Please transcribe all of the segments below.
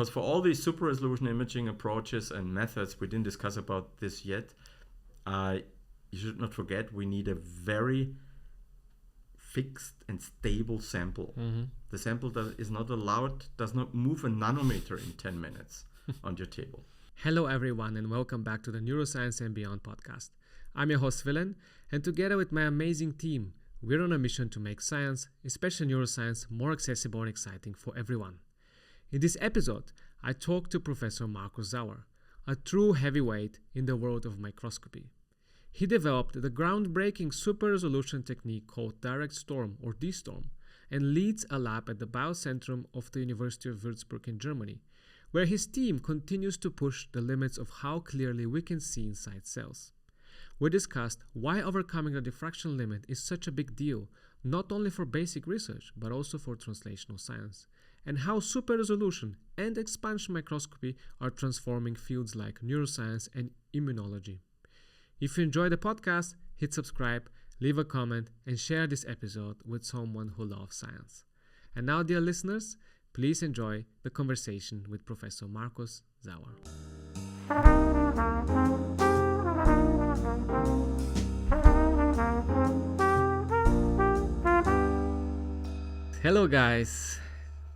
because for all these super resolution imaging approaches and methods, we didn't discuss about this yet. You should not forget we need a very fixed and stable sample. The sample that is not allowed, does not move a nanometer in 10 minutes on your table. Hello everyone and welcome back to the Neuroscience and Beyond podcast. I'm your host Willem, and together with my amazing team, we're on a mission to make science, especially neuroscience, more accessible and exciting for everyone. In this episode, I talked to Professor Markus Sauer, a true heavyweight in the world of microscopy. He developed the groundbreaking super-resolution technique called dSTORM or dSTORM and leads a lab at the Biozentrum of the University of Würzburg in Germany, where his team continues to push the limits of how clearly we can see inside cells. We discussed why overcoming the diffraction limit is such a big deal, not only for basic research, but also for translational science, and how super-resolution and expansion microscopy are transforming fields like neuroscience and immunology. If you enjoy the podcast, hit subscribe, leave a comment, and share this episode with someone who loves science. And now, dear listeners, please enjoy the conversation with Professor Markus Sauer. Hello guys,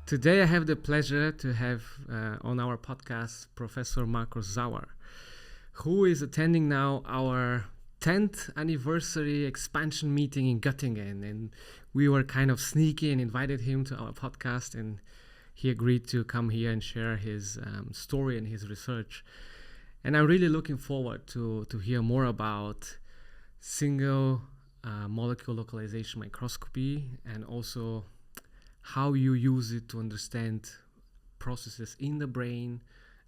today I have the pleasure to have on our podcast Professor Markus Sauer, who is attending now our 10th anniversary expansion meeting in Göttingen, and we were kind of sneaky and invited him to our podcast, and he agreed to come here and share his story and his research. And I'm really looking forward to hear more about single molecule localization microscopy and also how you use it to understand processes in the brain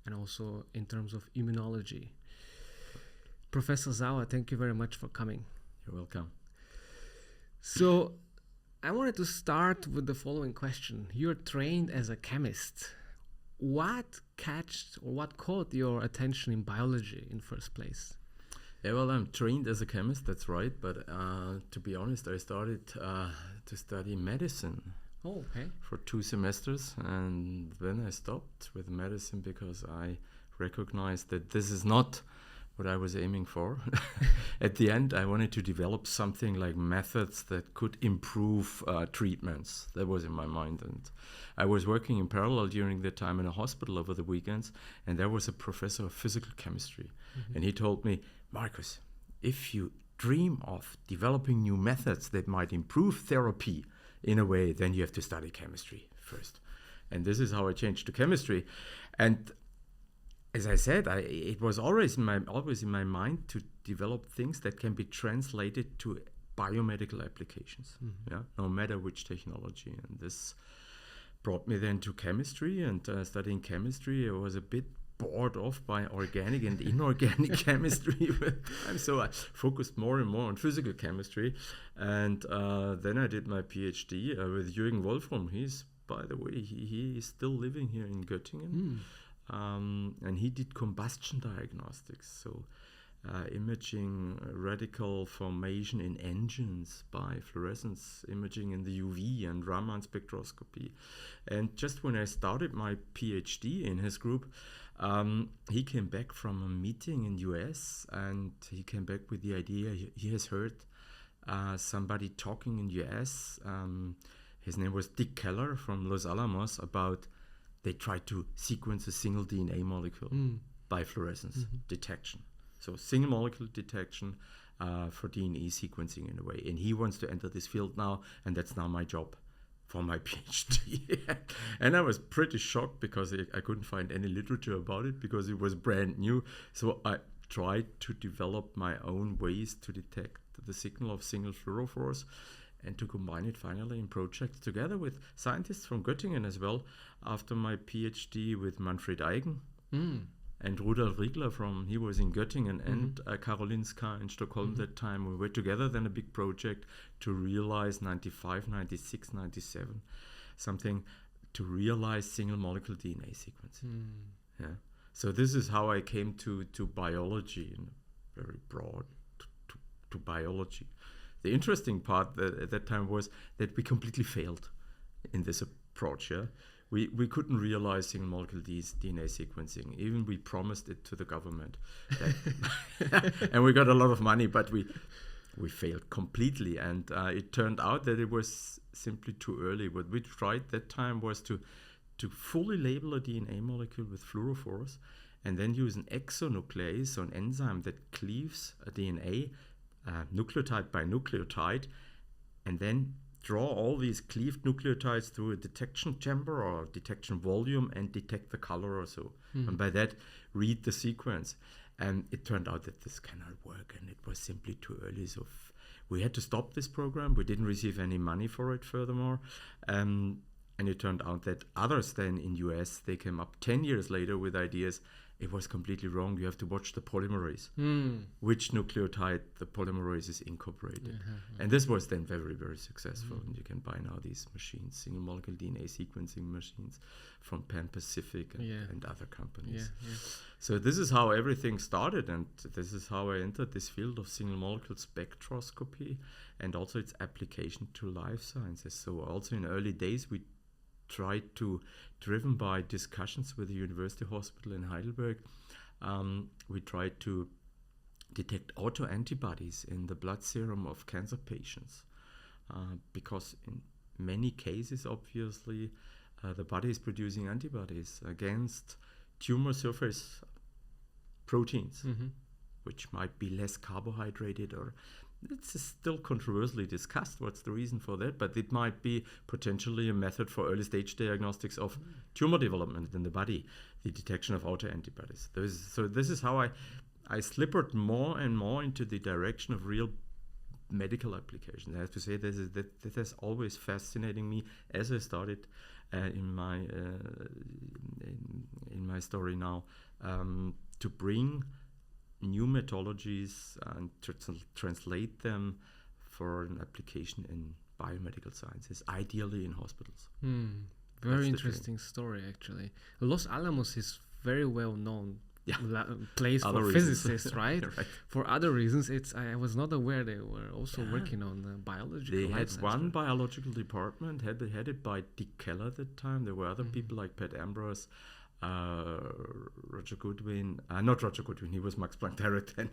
and also in terms of immunology. Professor Sauer, thank you very much for coming. You're welcome. So I wanted to start with the following question. You're trained as a chemist. What caught your attention in biology in first place? Yeah, well, I'm trained as a chemist, that's right. But to be honest, I started to study medicine. Oh, okay. For 2 semesters, and then I stopped with medicine because I recognized that this is not what I was aiming for. At the end, I wanted to develop something like methods that could improve treatments. That was in my mind. And I was working in parallel during that time in a hospital over the weekends, and there was a professor of physical chemistry. And he told me, Markus, if you dream of developing new methods that might improve therapy in a way, then you have to study chemistry first. And this is how I changed to chemistry. And as I said, it was always in my mind to develop things that can be translated to biomedical applications, no matter which technology. And this brought me then to chemistry, and studying chemistry, I was a bit bored off by organic and inorganic chemistry. So I focused more and more on physical chemistry. And then I did my PhD with Jürgen Wolfram. He's, by the way, he is still living here in Göttingen. And he did combustion diagnostics, so imaging radical formation in engines by fluorescence imaging in the UV and Raman spectroscopy. And just when I started my PhD in his group, he came back from a meeting in US, and he came back with the idea he has heard somebody talking in US. His name was Dick Keller from Los Alamos, about they tried to sequence a single DNA molecule by fluorescence detection. So single molecule detection for DNA sequencing in a way. And he wants to enter this field now, and that's now my job for my PhD. And I was pretty shocked because I couldn't find any literature about it because it was brand new. So I tried to develop my own ways to detect the signal of single fluorophores and to combine it finally in projects together with scientists from Göttingen as well. After my PhD with Manfred Eigen and Rudolf Riegler he was in Göttingen and Karolinska in Stockholm that time. We were together then a big project to realize 95, 96, 97, something to realize single molecule DNA sequencing. Yeah. So this is how I came to biology, in very broad to biology. The interesting part at that time was that we completely failed in this approach. Yeah? we couldn't realize single molecule DNA sequencing. Even we promised it to the government, and we got a lot of money, but we failed completely. And it turned out that it was simply too early. What we tried that time was to fully label a DNA molecule with fluorophores, and then use an exonuclease, so an enzyme that cleaves a DNA nucleotide by nucleotide, and then draw all these cleaved nucleotides through a detection chamber or detection volume and detect the color or so. And by that, read the sequence. And it turned out that this cannot work, and it was simply too early. So we had to stop this program. We didn't receive any money for it furthermore. And it turned out that others then in US, they came up 10 years later with ideas. It was completely wrong. You have to watch the polymerase, which nucleotide the polymerase is incorporated. And this was then very, very successful. And you can buy now these machines, single molecule DNA sequencing machines from Pan Pacific and other companies. So this is how everything started, and this is how I entered this field of single molecule spectroscopy and also its application to life sciences. So also in early days, we tried to, driven by discussions with the University Hospital in Heidelberg, we tried to detect autoantibodies in the blood serum of cancer patients. Because in many cases, obviously, the body is producing antibodies against tumor surface proteins, which might be less carbohydrated, or it's still controversially discussed what's the reason for that, but it might be potentially a method for early stage diagnostics of tumor development in the body, the detection of autoantibodies. So this is how I slippered more and more into the direction of real medical applications. I have to say that has always fascinating me as I started in my story now, to bring new methodologies and to translate them for an application in biomedical sciences, ideally in hospitals. Very interesting story, actually. Los Alamos is very well known place for physicists, right? Right? For other reasons, I was not aware they were also working on biological. They had one biological department, had it by Dick Keller at the time. There were other people like Pat Ambrose, Roger Goodwin, not Roger Goodwin, he was Max Planck director.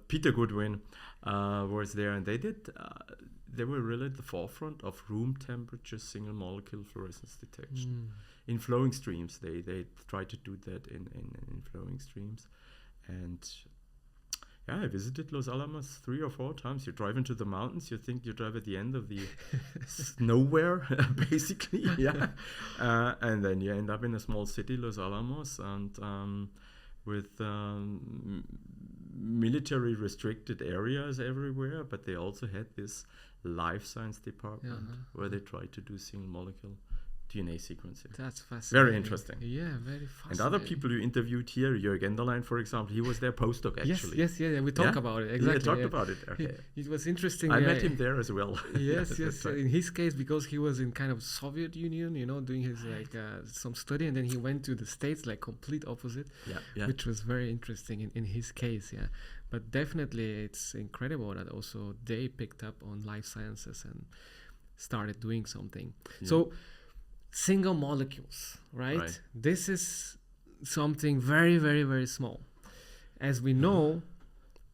Peter Goodwin was there, and they were really at the forefront of room temperature single molecule fluorescence detection. In flowing streams, they tried to do that in flowing streams. And I visited Los Alamos 3 or 4 times. You drive into the mountains, you think you drive at the end of the nowhere, basically. And then you end up in a small city, Los Alamos, and with military restricted areas everywhere, but they also had this life science department where they tried to do single molecule DNA sequencing. That's fascinating. Very interesting. Yeah, very fascinating. And other people you interviewed here, Jörg Enderlein, for example, he was their postdoc actually. Yes, we talked about it. Exactly. We talked about it. Okay. It was interesting. I met him there as well. Yes. In his case, because he was in kind of Soviet Union, doing his some study, and then he went to the States, like complete opposite. Which was very interesting in his case. But definitely, it's incredible that also they picked up on life sciences and started doing something. So. Single molecules, right? This is something very, very, very small. As we know,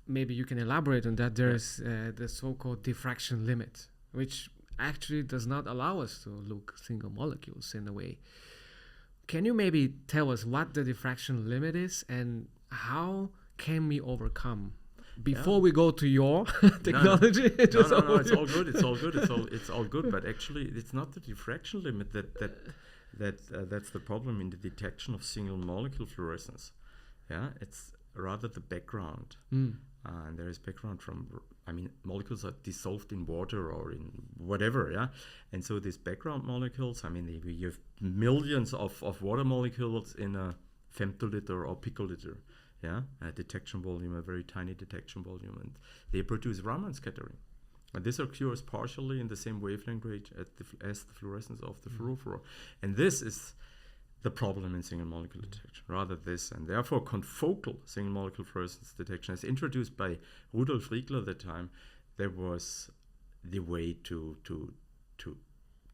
maybe you can elaborate on that, there's the so-called diffraction limit, which actually does not allow us to look single molecules in a way. Can you maybe tell us what the diffraction limit is and how can we overcome? Before we go to your technology, no, it's all good. It's all good. But actually, it's not the diffraction limit that's the problem in the detection of single molecule fluorescence. It's rather the background. And there is background from. Molecules are dissolved in water or in whatever. And so these background molecules. You have millions of water molecules in a femtoliter or picoliter. A detection volume, a very tiny detection volume, and they produce Raman scattering. And this occurs partially in the same wavelength range as the fluorescence of the fluorophore. And this is the problem in single molecule detection, rather this. And therefore, confocal single molecule fluorescence detection, as introduced by Rudolf Riegler at the time, there was the way to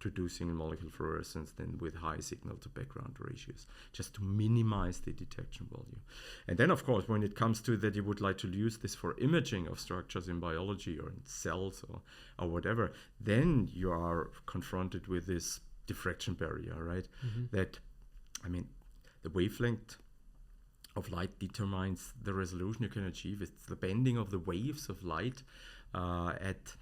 to do single molecule fluorescence then with high signal to background ratios, just to minimize the detection volume. And then, of course, when it comes to that you would like to use this for imaging of structures in biology or in cells or whatever, then you are confronted with this diffraction barrier, right? That, I mean, the wavelength of light determines the resolution you can achieve. It's the bending of the waves of light at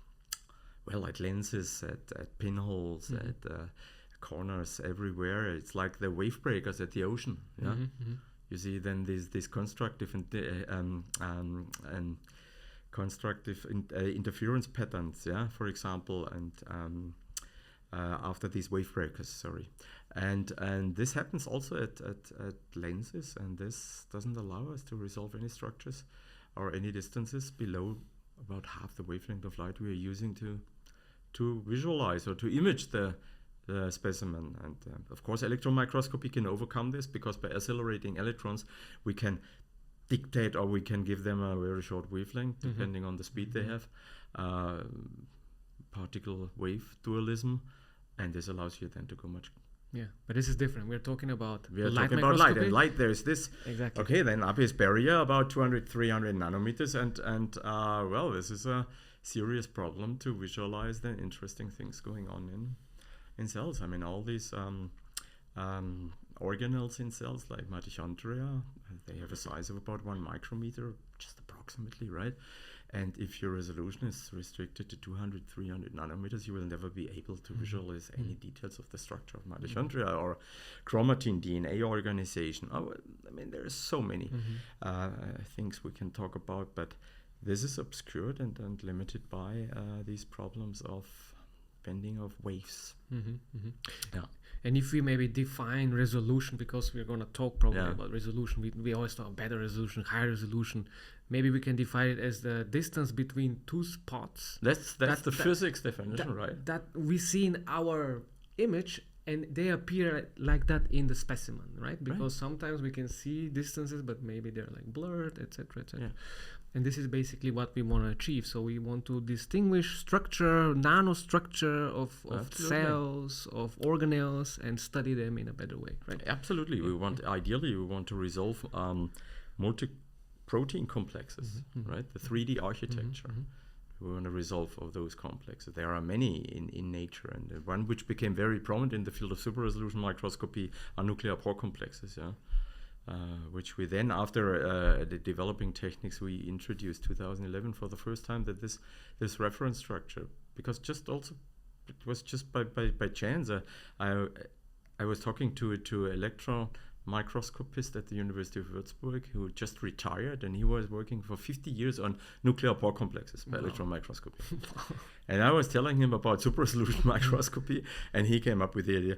lenses, at pinholes, at corners everywhere. It's like the wave breakers at the ocean. Yeah, you see then these constructive and constructive interference patterns. Yeah, for example, and after these wave breakers, and this happens also at lenses, and this doesn't allow us to resolve any structures or any distances below about half the wavelength of light we are using to visualize or to image the specimen. And of course, electron microscopy can overcome this, because by accelerating electrons, we can dictate or we can give them a very short wavelength depending on the speed they have, particle wave dualism, and this allows you then to go much. Yeah, but this is different. We're talking about light. And light, there is this. Exactly. Okay, then Abbe's barrier about 200, 300 nanometers, and this is a serious problem to visualize the interesting things going on in cells. I mean, all these organelles in cells, like mitochondria, they have a size of about 1 micrometer, just approximately, right? And if your resolution is restricted to 200, 300 nanometers, you will never be able to visualize any details of the structure of mitochondria or chromatin, DNA organization. I mean, there are so many things we can talk about, but this is obscured and limited by these problems of bending of waves. Yeah. And if we maybe define resolution, because we're going to talk probably about resolution, we always talk better resolution, higher resolution. Maybe we can define it as the distance between two spots. That's the physics definition, right? That we see in our image, and they appear like that in the specimen, right? Because sometimes we can see distances, but maybe they're like blurred, etc., etc. Yeah. And this is basically what we want to achieve. So we want to distinguish structure, nanostructure of cells, of organelles, and study them in a better way, right? Absolutely. Ideally, we want to resolve multi-protein complexes, right? The 3D architecture. We want to resolve all those complexes. There are many in nature, and the one which became very prominent in the field of super-resolution microscopy are nuclear pore complexes, which we then, after the developing techniques, we introduced 2011 for the first time, that this reference structure, because it was just by chance. I was talking to electron microscopist at the University of Würzburg who just retired, and he was working for 50 years on nuclear pore complexes by electron microscopy. And I was telling him about super-resolution microscopy, and he came up with the idea,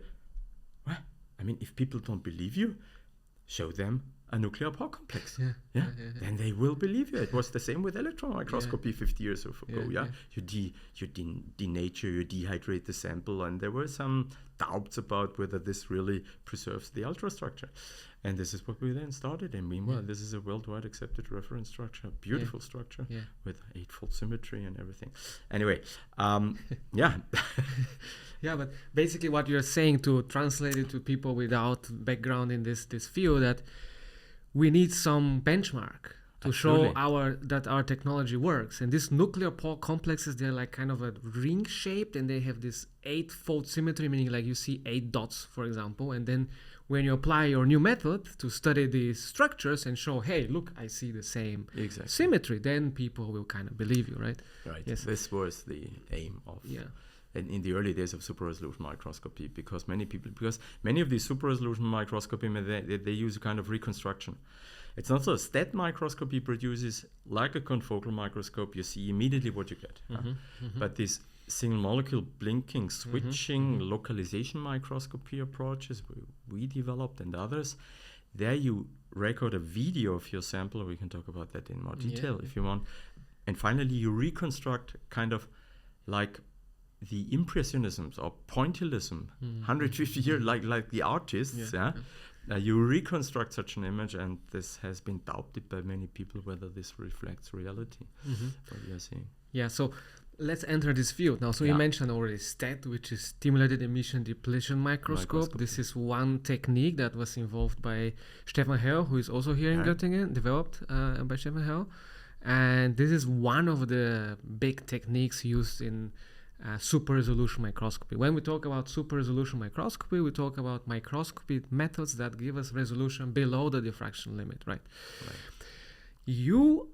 well, I mean, if people don't believe you, show them a nuclear pore complex. Then they will believe you. It was the same with electron microscopy 50 years ago. You denature, you dehydrate the sample, and there were some doubts about whether this really preserves the ultrastructure. And this is what we then started. And meanwhile, this is a worldwide accepted reference structure, beautiful structure with 8-fold symmetry and everything. Anyway, Yeah, but basically what you're saying, to translate it to people without background in this field, that we need some benchmark to show that our technology works. And these nuclear pore complexes, they're like kind of a ring shaped, and they have this 8-fold symmetry, meaning like you see 8 dots, for example. And then when you apply your new method to study these structures and show, hey, look, I see the same symmetry, then people will kind of believe you, right? Right. Yes. This was the aim of in the early days of super-resolution microscopy, because many of these super-resolution microscopy, they use a kind of reconstruction. It's not so. STAT microscopy produces, like a confocal microscope, you see immediately what you get. But this single molecule blinking, switching, localization microscopy approaches we developed, and others, there you record a video of your sample. We can talk about that in more detail if you want. And finally, you reconstruct kind of like the impressionisms or pointillism, 150 years, like the artists, you reconstruct such an image, and this has been doubted by many people whether this reflects reality, what we are seeing. Yeah, so Let's enter this field now. So you mentioned already STED, which is stimulated emission depletion microscope. This is one technique that was involved by Stefan Hell, who is also here in Göttingen, developed by Stefan Hell. And this is one of the big techniques used in super resolution microscopy. When we talk about super resolution microscopy, we talk about microscopy methods that give us resolution below the diffraction limit, right? You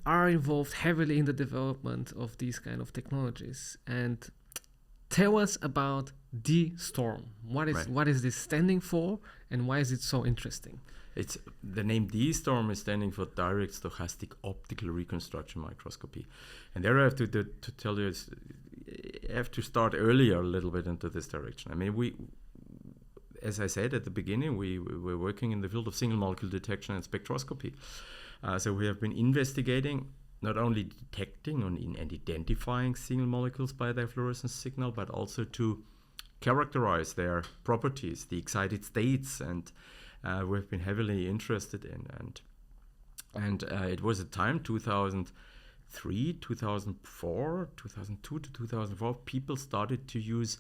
are involved heavily in the development of these kind of technologies, and tell us about dSTORM. What is this standing for, and why is it so interesting? It's the name dSTORM is standing for Direct Stochastic Optical Reconstruction Microscopy, and there I have to tell you, I have to start earlier a little bit into this direction. I mean, as I said at the beginning, we were working in the field of single molecule detection and spectroscopy. So we have been investigating not only detecting and identifying single molecules by their fluorescence signal, but also to characterize their properties, the excited states, and we've been heavily interested in. And it was a time, 2003, 2004, 2002 to 2004, people started to use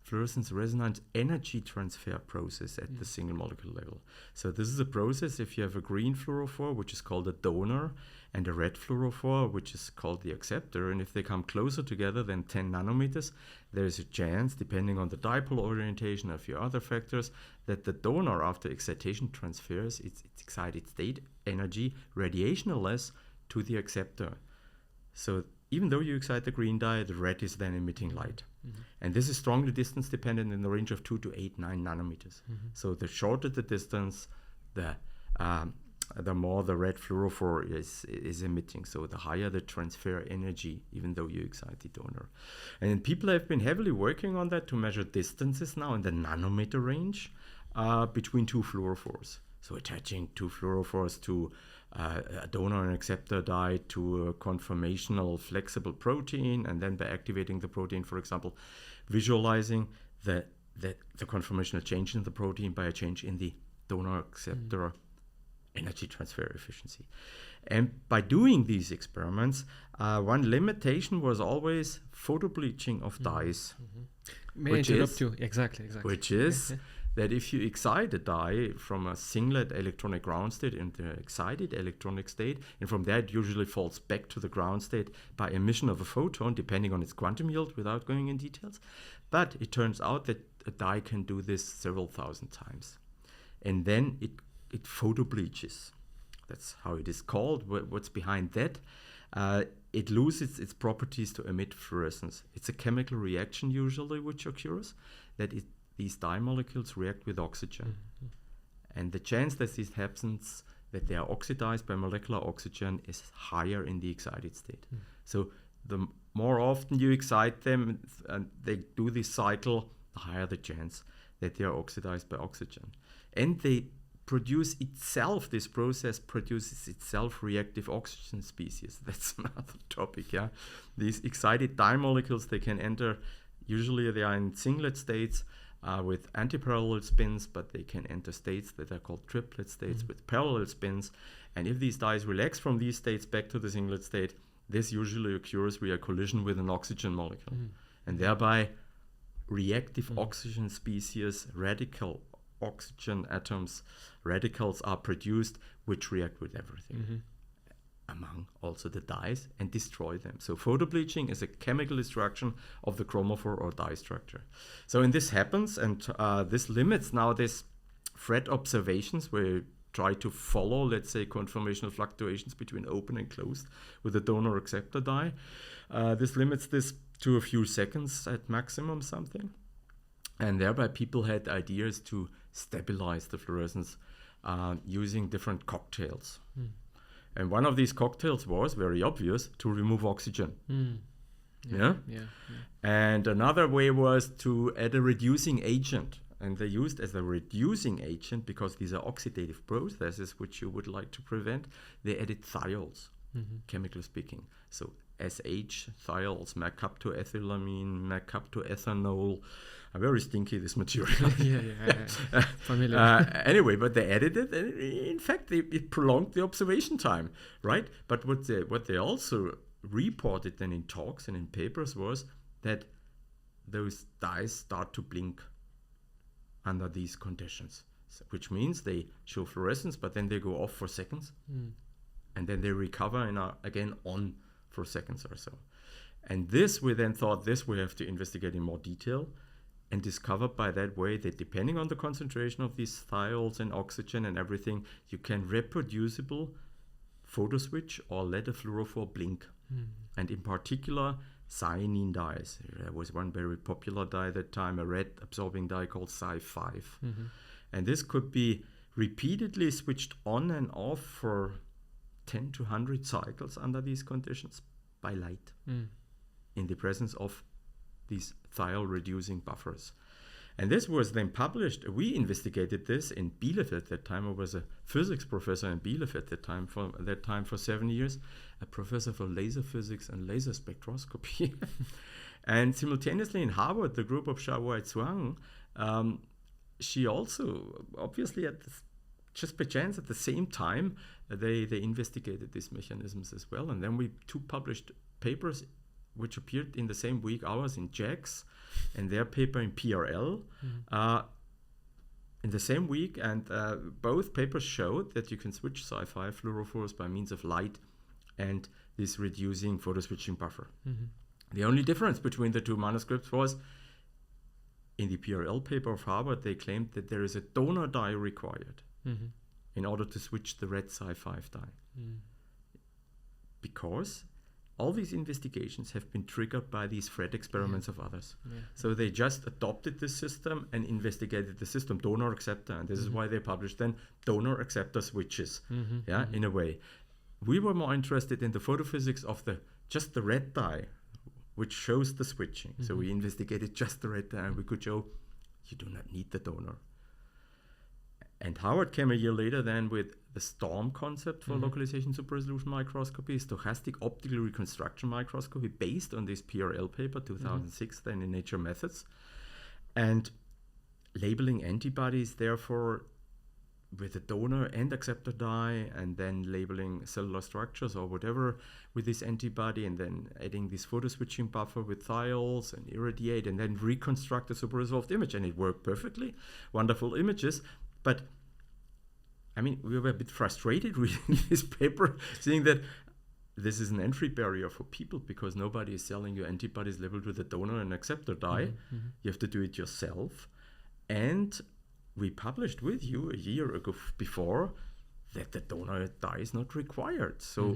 fluorescence resonance energy transfer process at the single molecule level. So this is a process if you have a green fluorophore, which is called a donor, and a red fluorophore, which is called the acceptor, and if they come closer together than 10 nanometers, there is a chance, depending on the dipole orientation and a few other factors, that the donor, after excitation, transfers its excited state energy radiationless to the acceptor. So even though you excite the green dye, the red is then emitting light. And this is strongly distance dependent in the range of 2 to 9 nanometers. So the shorter the distance, the more the red fluorophore is emitting. So the higher the transfer energy, even though you excite the donor. And people have been heavily working on that to measure distances now in the nanometer range between two fluorophores. So attaching two fluorophores to a donor and acceptor dye to a conformational flexible protein, and then by activating the protein, for example, visualizing the conformational change in the protein by a change in the donor acceptor energy transfer efficiency. And by doing these experiments, one limitation was always photobleaching of dyes. May I interrupt you? Exactly. Which is that if you excite a dye from a singlet electronic ground state into an excited electronic state, and from there it usually falls back to the ground state by emission of a photon, depending on its quantum yield, without going in details. But it turns out that a dye can do this several thousand times. And then it photobleaches. That's how it is called. What's behind that? It loses its properties to emit fluorescence. It's a chemical reaction usually which occurs, that these dye molecules react with oxygen. And the chance that this happens, that they are oxidized by molecular oxygen, is higher in the excited state. So the more often you excite them and they do this cycle, the higher the chance that they are oxidized by oxygen. And they produce itself, this process produces itself reactive oxygen species. That's another topic, yeah. These excited dye molecules, they can enter, usually they are in singlet states with antiparallel spins, but they can enter states that are called triplet states with parallel spins. And if these dyes relax from these states back to the singlet state, this usually occurs via collision with an oxygen molecule. And thereby reactive oxygen species, radical oxygen atoms, radicals are produced which react with everything, among also the dyes, and destroy them. So photobleaching is a chemical destruction of the chromophore or dye structure. So when this happens, and this limits now this FRET observations where you try to follow, let's say, conformational fluctuations between open and closed with a donor acceptor dye. This limits this to a few seconds at maximum something. And thereby people had ideas to stabilize the fluorescence using different cocktails. And one of these cocktails was, very obvious, to remove oxygen. Yeah. And another way was to add a reducing agent. And they used as a reducing agent, because these are oxidative processes which you would like to prevent, they added thiols, chemically speaking. So SH, thiols, mercaptoethylamine, mercaptoethanol. Very stinky, this material. Familiar. Anyway, but they added it, and in fact, it prolonged the observation time, right? But what they also reported then in talks and in papers was that those dyes start to blink under these conditions, which means they show fluorescence, but then they go off for seconds, and then they recover and are again on for seconds or so. And this, we then thought, this we have to investigate in more detail, and discovered by that way that depending on the concentration of these thiols and oxygen and everything, you can reproducible photo switch or let a fluorophore blink. And in particular, cyanine dyes. There was one very popular dye at that time, a red absorbing dye called Cy5. And this could be repeatedly switched on and off for 10 to 100 cycles under these conditions by light in the presence of these thiol reducing buffers. And this was then published. We investigated this in Bielefeld at that time. I was a physics professor in Bielefeld at that time for 7 years, a professor for laser physics and laser spectroscopy. And simultaneously in Harvard, the group of Xiaowei Zhuang, she also, obviously, just by chance at the same time, they investigated these mechanisms as well. And then we two published papers which appeared in the same week, ours in JACS, and their paper in PRL in the same week. And both papers showed that you can switch Cy5 fluorophores by means of light and this reducing photo switching buffer. The only difference between the two manuscripts was in the PRL paper of Harvard, they claimed that there is a donor dye required in order to switch the red Cy5 dye. Because all these investigations have been triggered by these thread experiments of others. So they just adopted this system and investigated the system, donor acceptor. And this is why they published then donor acceptor switches, in a way. We were more interested in the photophysics of just the red dye, which shows the switching. So we investigated just the red dye, and we could show you do not need the donor. And Howard came a year later then with the dSTORM concept for localization super-resolution microscopy, stochastic optical reconstruction microscopy, based on this PRL paper, 2006, then in Nature Methods. And labeling antibodies, therefore, with a donor and acceptor dye, and then labeling cellular structures or whatever with this antibody, and then adding this photo switching buffer with thiols and irradiate, and then reconstruct a super resolved image. And it worked perfectly. Wonderful images. But I mean, we were a bit frustrated reading this paper, seeing that this is an entry barrier for people because nobody is selling you antibodies labeled with a donor and acceptor dye. You have to do it yourself. And we published with you a year ago before that the donor dye is not required. So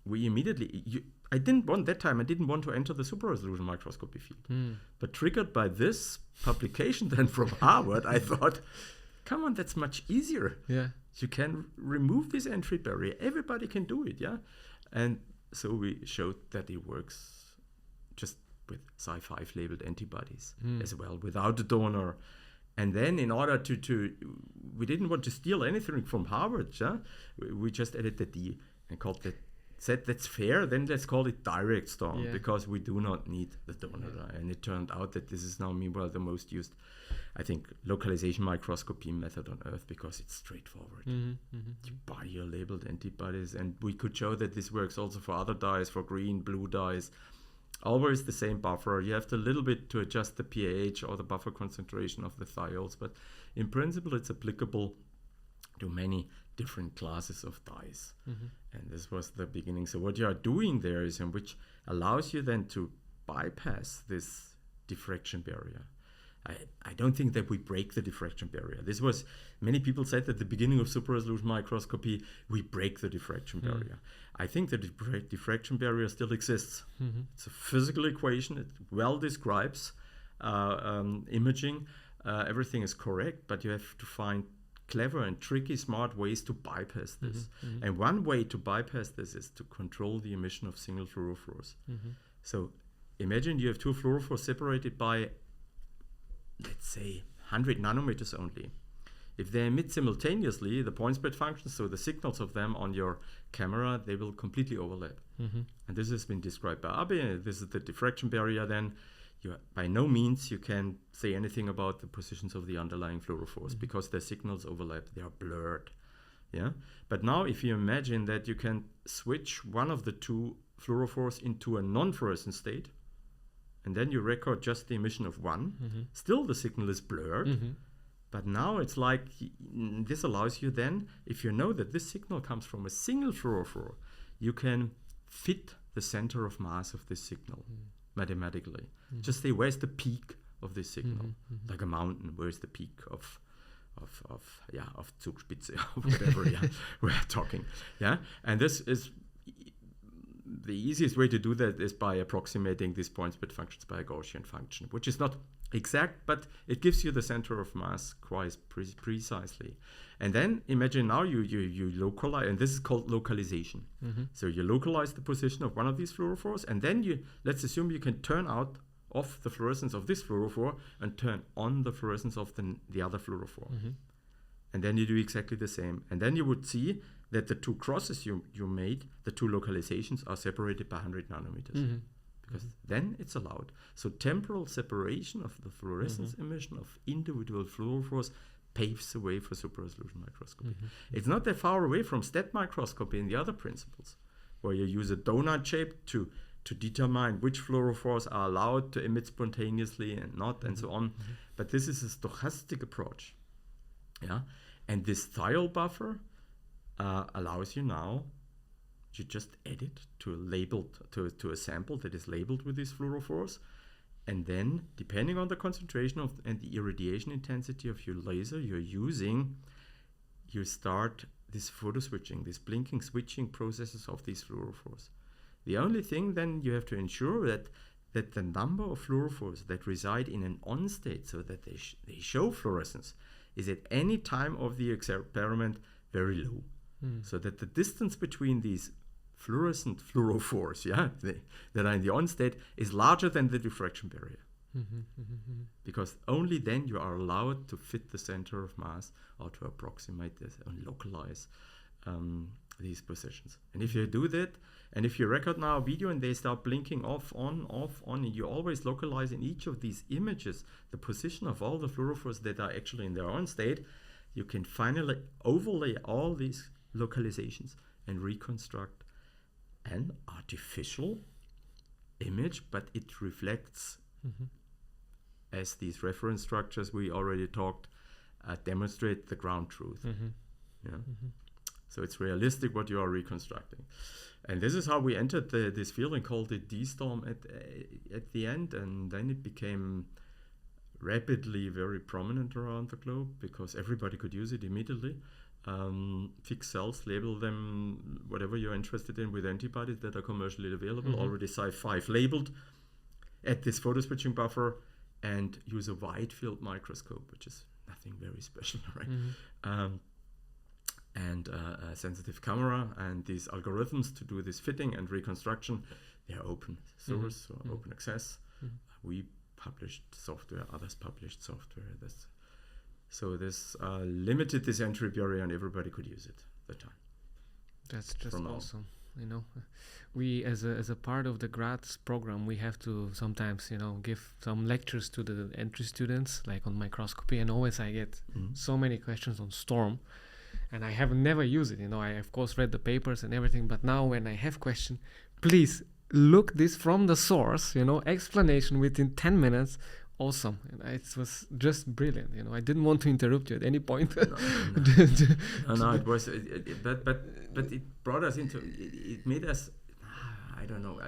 we immediately, I didn't want to enter the super resolution microscopy field. But triggered by this publication then from Harvard, I thought, come on, that's much easier. You can remove this entry barrier. Everybody can do it, And so we showed that it works just with Cy5 labeled antibodies as well, without the donor. And then in order to we didn't want to steal anything from Harvard, we just added the D and called it, said that's fair, then let's call it direct dSTORM, because we do not need the donor dye. And it turned out that this is now meanwhile the most used, I think, localization microscopy method on Earth, because it's straightforward. You buy your labeled antibodies, and we could show that this works also for other dyes, for green, blue dyes. Always the same buffer. You have to a little bit to adjust the pH or the buffer concentration of the thiols, but in principle it's applicable to many different classes of dyes. And this was the beginning. So what you are doing there is, and which allows you then to bypass this diffraction barrier. I don't think that we break the diffraction barrier. This was, many people said at the beginning of super resolution microscopy, we break the diffraction barrier. I think the diffraction barrier still exists. It's a physical equation. It well describes imaging. Everything is correct, but you have to find clever and tricky, smart ways to bypass this. And one way to bypass this is to control the emission of single fluorophores. So imagine you have two fluorophores separated by, let's say, 100 nanometers only. If they emit simultaneously, the point spread functions, so the signals of them on your camera, they will completely overlap. And this has been described by Abe. This is the diffraction barrier then. By no means you can say anything about the positions of the underlying fluorophores because their signals overlap. They are blurred. Yeah. But now if you imagine that you can switch one of the two fluorophores into a non-fluorescent state, and then you record just the emission of one, still the signal is blurred. But now it's like this allows you then, if you know that this signal comes from a single fluorophore, you can fit the center of mass of this signal mathematically. Just say, where's the peak of this signal? Like a mountain, where's the peak of Zugspitze or whatever we're talking. Yeah, and this is the easiest way to do that is by approximating these point-spread functions by a Gaussian function, which is not exact, but it gives you the center of mass quite precisely. And then imagine now you localize, and this is called localization. So you localize the position of one of these fluorophores, and then let's assume you can turn off the fluorescence of this fluorophore and turn on the fluorescence of the other fluorophore. And then you do exactly the same. And then you would see that the two crosses you made, the two localizations, are separated by 100 nanometers. Because then it's allowed. So temporal separation of the fluorescence emission of individual fluorophores paves the way for super-resolution microscopy. It's not that far away from stat microscopy and the other principles, where you use a donut shape to determine which fluorophores are allowed to emit spontaneously and not, and so on. But this is a stochastic approach. Yeah, and this thiol buffer allows you now to just add it to a sample that is labeled with these fluorophores, and then depending on the concentration and the irradiation intensity of your laser you're using, you start this photo switching, this blinking switching processes of these fluorophores. The only thing then you have to ensure that the number of fluorophores that reside in an on state, so that they show fluorescence, is at any time of the experiment very low. So that the distance between these fluorescent fluorophores that are in the on state is larger than the diffraction barrier. Because only then you are allowed to fit the center of mass or to approximate this and localize these positions. And if you do that, and if you record now a video and they start blinking off, on, and you always localize in each of these images the position of all the fluorophores that are actually in their on state, you can finally overlay all these localizations and reconstruct an artificial image, but it reflects as these reference structures we already talked demonstrate the ground truth. So it's realistic what you are reconstructing. And this is how we entered this field and called it dSTORM at the end, and then it became rapidly very prominent around the globe because everybody could use it immediately. Fix cells, label them whatever you're interested in with antibodies that are commercially available, already Cy5 labeled, add this photo switching buffer, and use a wide field microscope, which is nothing very special, right? And a sensitive camera, and these algorithms to do this fitting and reconstruction, they are open source or open access. We published software, others published software. So this limited this entry barrier, and everybody could use it at the time. That's just awesome. You know, we as a part of the grads program, we have to sometimes, give some lectures to the entry students, like on microscopy, and always I get so many questions on STORM, and I have never used it. I of course read the papers and everything, but now when I have question, please look this from the source. Explanation within 10 minutes. Awesome. And it was just brilliant. I didn't want to interrupt you at any point. No, it was, but it brought us into, it made us, I don't know,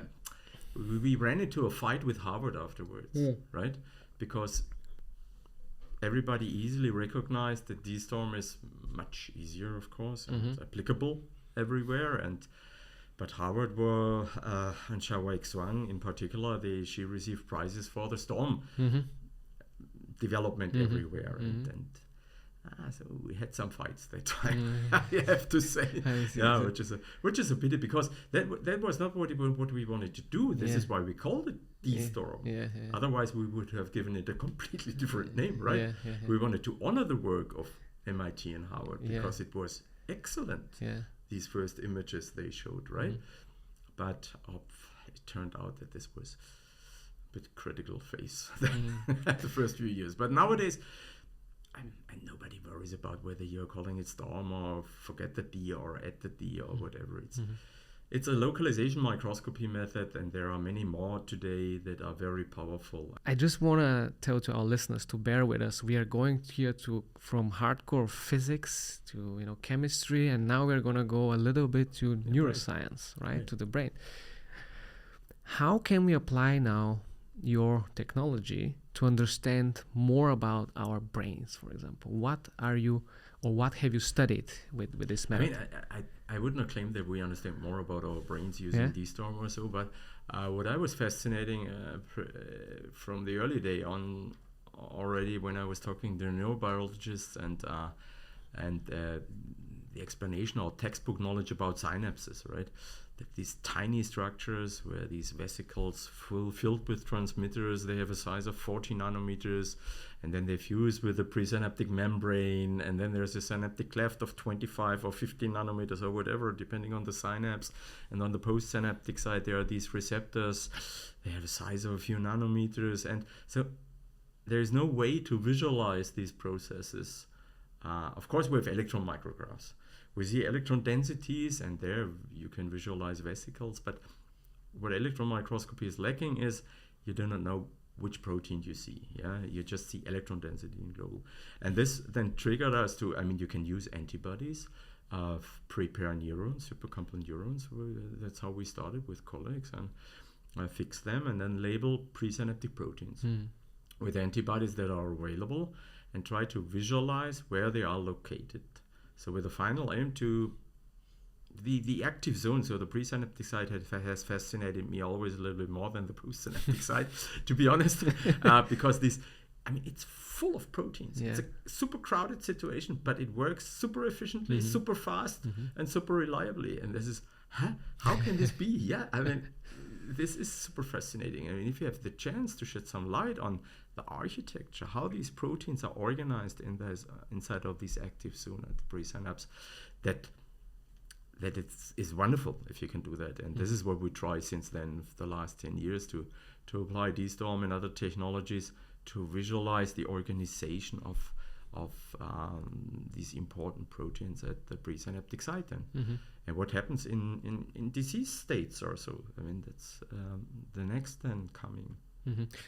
we ran into a fight with Harvard afterwards, right? Because everybody easily recognized that dSTORM is much easier, of course, and applicable everywhere. But Harvard were, and Xiaowei Xuang in particular, she received prizes for the STORM development everywhere. So we had some fights that time, I have to say. Which is a pity, because that was not what we wanted to do. This is why we called it dSTORM. Otherwise, we would have given it a completely different name, right? We wanted to honor the work of MIT and Harvard because it was excellent. These first images they showed, right? But it turned out that this was a bit critical phase the first few years. But nowadays, and nobody worries about whether you're calling it STORM or forget the D or add the D or whatever. It's a localization microscopy method, and there are many more today that are very powerful. I just want to tell to our listeners to bear with us. We are going here from hardcore physics to chemistry, and now we're going to go a little bit to neuroscience, right? To the brain. How can we apply now your technology to understand more about our brains, for example? What have you studied with this method? I would not claim that we understand more about our brains using dSTORM or so, but what I was fascinating from the early day on already when I was talking to neurobiologists and the explanation or textbook knowledge about synapses, right? That these tiny structures where these vesicles filled with transmitters, they have a size of 40 nanometers, and then they fuse with the presynaptic membrane, and then there's a synaptic cleft of 25 or 15 nanometers or whatever, depending on the synapse. And on the postsynaptic side, there are these receptors. They have a size of a few nanometers. And so there is no way to visualize these processes. Of course, we have electron micrographs. We see electron densities, and there you can visualize vesicles. But what electron microscopy is lacking is you do not know which protein you see. You just see electron density in global. And this then triggered us to, you can use antibodies, prepare neurons, supercomplex neurons. That's how we started with colleagues, and fix them and then label presynaptic proteins with antibodies that are available and try to visualize where they are located. So with the final aim to the active zone, so the presynaptic side has fascinated me always a little bit more than the postsynaptic side, to be honest, because it's full of proteins. It's a super crowded situation, but it works super efficiently, super fast, and super reliably. And this is, how can this be? This is super fascinating. If you have the chance to shed some light on the architecture, how these proteins are organized inside of this active zone at the presynapse, that is wonderful if you can do that. And this is what we try since then, the last 10 years, to apply dSTORM and other technologies to visualize the organization of these important proteins at the presynaptic site and what happens in disease states or so. That's the next then coming.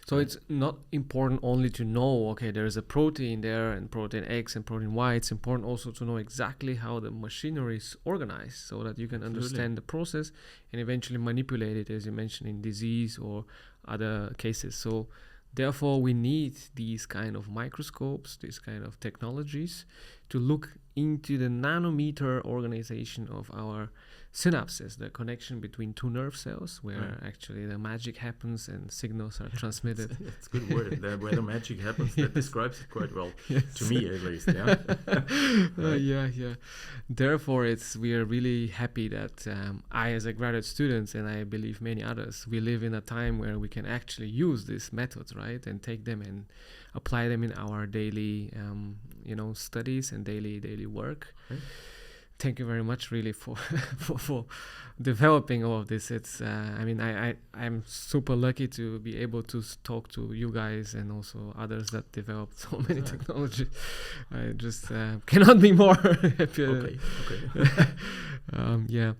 So it's not important only to know, okay, there is a protein there and protein X and protein Y. It's important also to know exactly how the machinery is organized so that you can understand the process and eventually manipulate it, as you mentioned, in disease or other cases. So therefore, we need these kind of microscopes, these kind of technologies to look into the nanometer organization of our synapses, the connection between two nerve cells, where actually the magic happens and signals are transmitted. It's a good word. Where the magic happens, that describes it quite well, to me at least. Therefore, we are really happy that I, as a graduate student, and I believe many others, we live in a time where we can actually use these methods, right, and take them and apply them in our daily, studies and daily work. Right. Thank you very much, really, for developing all of this. It's, I'm super lucky to be able to talk to you guys and also others that developed so many technologies. I just cannot be more happy. Okay.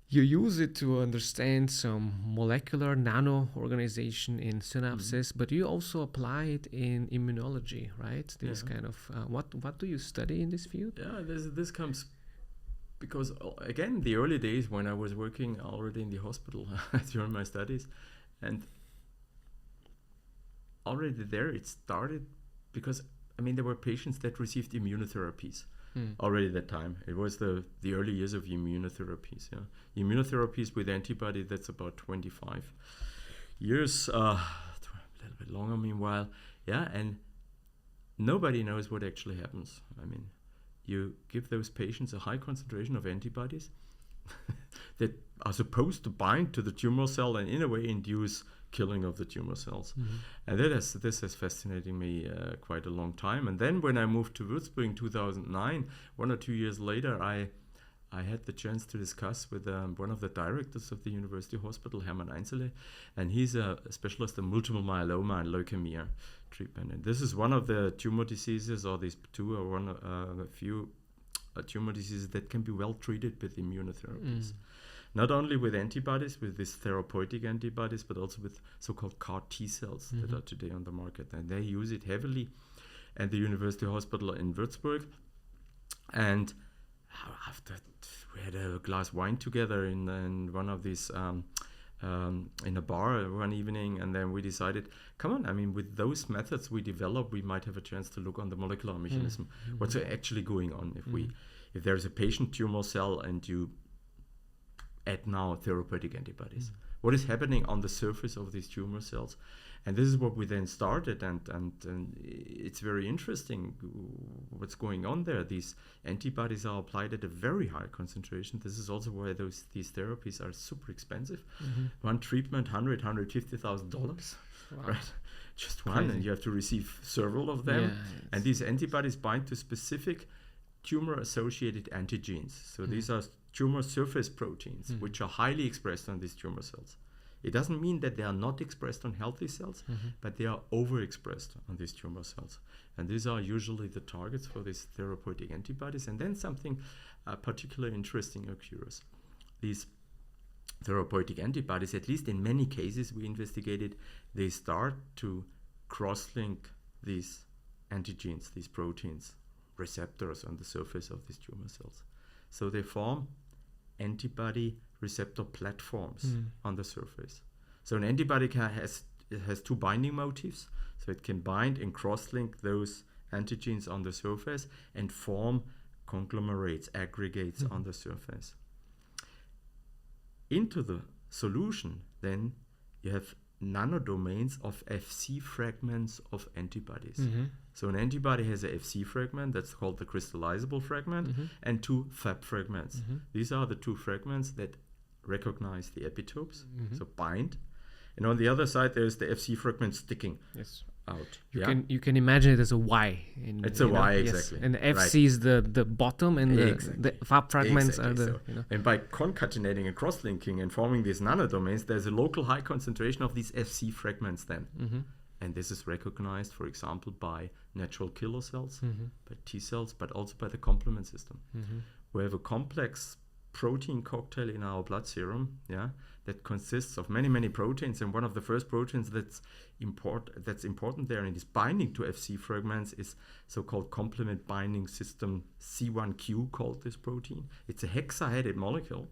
You use it to understand some molecular nano organization in synapses, but you also apply it in immunology, right? This kind of what do you study in this field? This comes because, again, the early days when I was working already in the hospital during my studies, and already there it started because, there were patients that received immunotherapies already at that time. It was the early years of immunotherapies. Immunotherapies with antibody, that's about 25 years, a little bit longer meanwhile. And nobody knows what actually happens. You give those patients a high concentration of antibodies that are supposed to bind to the tumor cell and in a way induce killing of the tumor cells. And this has fascinated me quite a long time. And then when I moved to Würzburg in 2009, 1 or 2 years later, I I had the chance to discuss with one of the directors of the university hospital, Hermann Einzele, and he's a specialist in multiple myeloma and leukemia treatment. And this is one of the tumor diseases, or these two are one a few tumor diseases that can be well treated with immunotherapies. Not only with antibodies, with these therapeutic antibodies, but also with so-called CAR T cells that are today on the market. And they use it heavily at the university hospital in Würzburg. And after we had a glass of wine together in one of these in a bar one evening, and then we decided, come on, I mean, with those methods we develop, we might have a chance to look on the molecular mechanism, what's actually going on if there's a patient tumor cell and you add now therapeutic antibodies. What is happening on the surface of these tumor cells? And this is what we then started, and it's very interesting what's going on there. These antibodies are applied at a very high concentration. This is also why these therapies are super expensive. One treatment, $150,000, right? Just one, and you have to receive several of them. Yeah, and these antibodies bind to specific tumor-associated antigens. So these are tumor surface proteins, which are highly expressed on these tumor cells. It doesn't mean that they are not expressed on healthy cells, but they are overexpressed on these tumor cells. And these are usually the targets for these therapeutic antibodies. And then something particularly interesting occurs. These therapeutic antibodies, at least in many cases we investigated, they start to cross-link these antigens, these proteins, receptors on the surface of these tumor cells. So they form antibody receptor platforms on the surface. So an antibody has two binding motifs, so it can bind and cross-link those antigens on the surface and form conglomerates, aggregates on the surface. Into the solution, then, you have nanodomains of Fc fragments of antibodies. So an antibody has a Fc fragment, that's called the crystallizable fragment, and two Fab fragments. These are the two fragments that recognize the epitopes, so bind. And on the other side, there's the Fc fragment sticking out. You can imagine it as a Y. It's a Y, exactly. And the Fc is the bottom, and the Fab fragments are the... And by concatenating and cross-linking and forming these nanodomains, there's a local high concentration of these Fc fragments then. And this is recognized, for example, by natural killer cells, by T cells, but also by the complement system. We have a complex protein cocktail in our blood serum, that consists of many proteins, and one of the first proteins that's important there and is binding to Fc fragments is so-called complement binding system C1q, called this protein. It's a hexaheaded molecule,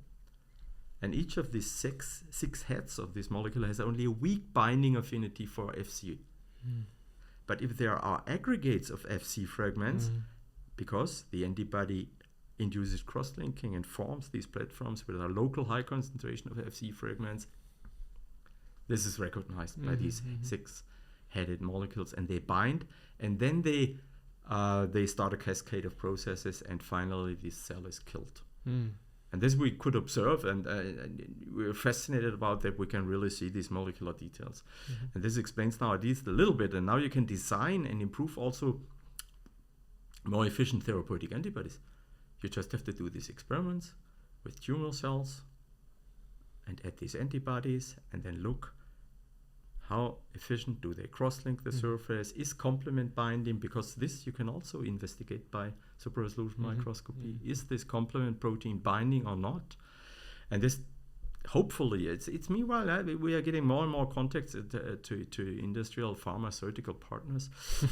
and each of these six heads of this molecule has only a weak binding affinity for Fc. But if there are aggregates of Fc fragments, because the antibody induces cross-linking and forms these platforms with a local high concentration of Fc fragments, this is recognized by these six-headed molecules, and they bind, and then they start a cascade of processes, and finally this cell is killed. And this we could observe, and we were fascinated about that we can really see these molecular details. And this explains now at least a little bit, and now you can design and improve also more efficient therapeutic antibodies. You just have to do these experiments with tumor cells and add these antibodies, and then look how efficient do they cross-link the surface, is complement binding, because this you can also investigate by super-resolution microscopy. Is this complement protein binding or not? And this, hopefully, it's meanwhile we are getting more and more contacts to industrial pharmaceutical partners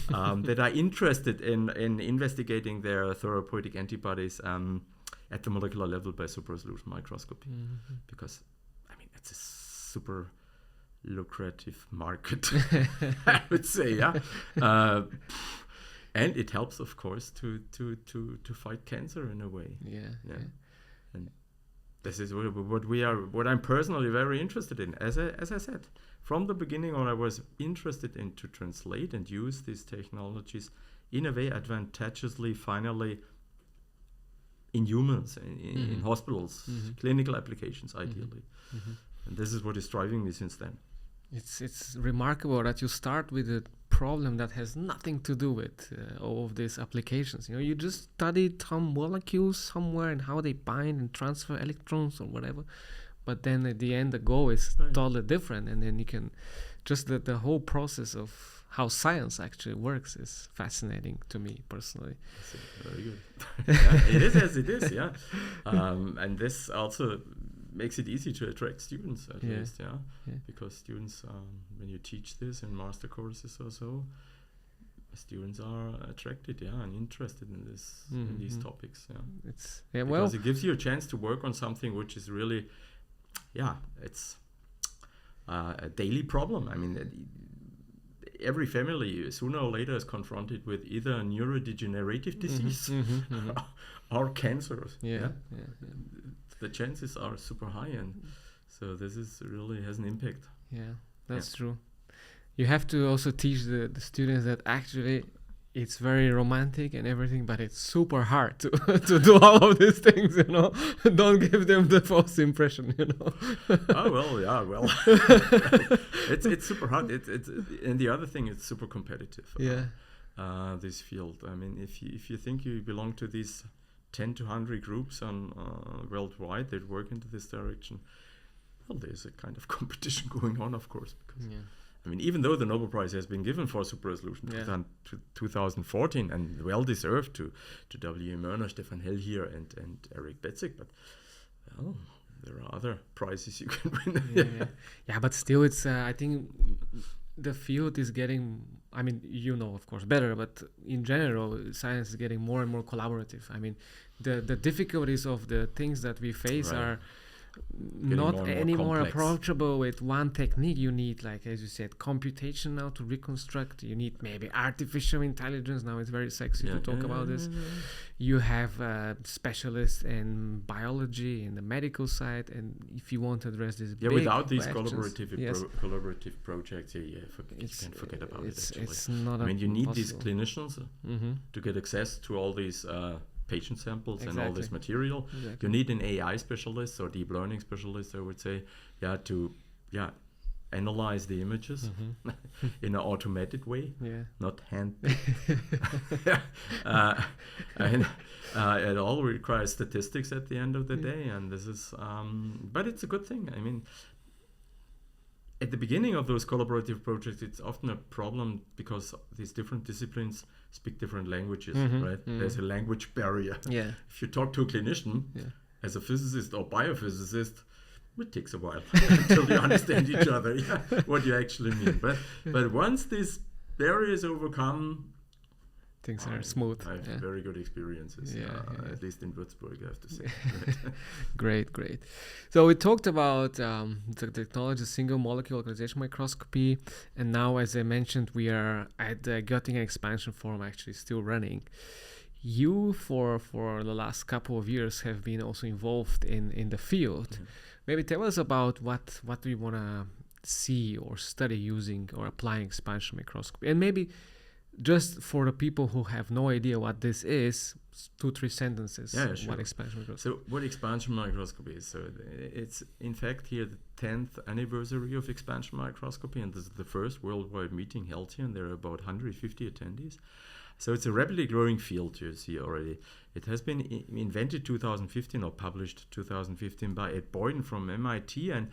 that are interested in investigating their therapeutic antibodies at the molecular level by super-resolution microscopy, because I mean it's a super lucrative market, I would say, and it helps, of course, to fight cancer in a way. And this is what I'm personally very interested in. As I said, from the beginning on, I was interested in to translate and use these technologies in a way advantageously, finally, in humans, in hospitals, clinical applications, ideally. And this is what is driving me since then. It's remarkable that you start with a problem that has nothing to do with all of these applications. You just studied some molecules somewhere and how they bind and transfer electrons or whatever. But then at the end, the goal is totally different. And then you can just the whole process of how science actually works is fascinating to me personally. Very good. Yeah, it is as it is, yeah. And this also makes it easy to attract students at least, because students, when you teach this in master courses or so, students are attracted, and interested in this, in these topics, It's because it gives you a chance to work on something which is really, it's a daily problem. I mean, every family sooner or later is confronted with either a neurodegenerative disease or cancer. The chances are super high, and so this is really has an impact. Yeah, that's true. You have to also teach the students that actually it's very romantic and everything, but it's super hard to to do all of these things, Don't give them the false impression, It's super hard. It's and the other thing, it's super competitive. This field. I mean, if you think you belong to these 10 to 100 groups on worldwide that work into this direction, well, there's a kind of competition going on, of course, because I mean, even though the Nobel Prize has been given for super resolution to 2014 and well deserved to W. Mörner, Stefan Hell here, and Eric Betzig, but there are other prizes you can win. But still, it's I think the field is getting, I mean, of course, better, but in general, science is getting more and more collaborative. I mean, the difficulties of the things that we face are not any more approachable with one technique. You need, like as you said, computation now to reconstruct. You need maybe artificial intelligence. Now it's very sexy to talk about this. You have specialists in biology, in the medical side, and if you want to address this big without these questions, collaborative projects, you can forget about it. Actually, it's not. I mean, you need these clinicians to get access to all these patient samples and all this material. You need an AI specialist or deep learning specialist, I would say, to analyze the images in an automated way, not hand. And it all requires statistics at the end of the day, and this is, but it's a good thing. I mean, at the beginning of those collaborative projects, it's often a problem because these different disciplines speak different languages, right? There's a language barrier. If you talk to a clinician as a physicist or biophysicist, it takes a while until you understand each other, what you actually mean. But once this barrier is overcome, things are smooth. I have very good experiences, at least in Würzburg, I have to say. Great. So we talked about the technology, single molecule localization microscopy, and now, as I mentioned, we are at the Göttingen expansion forum actually still running. You, for the last couple of years, have been also involved in the field. Maybe tell us about what we want to see or study using or applying expansion microscopy, and maybe just for the people who have no idea what this is, 2-3 sentences. What expansion microscopy? So what expansion microscopy is? So it's in fact here the 10th anniversary of expansion microscopy, and this is the first worldwide meeting held here, and there are about 150 attendees. So it's a rapidly growing field, you see already. It has been invented 2015 or published 2015 by Ed Boyden from MIT, and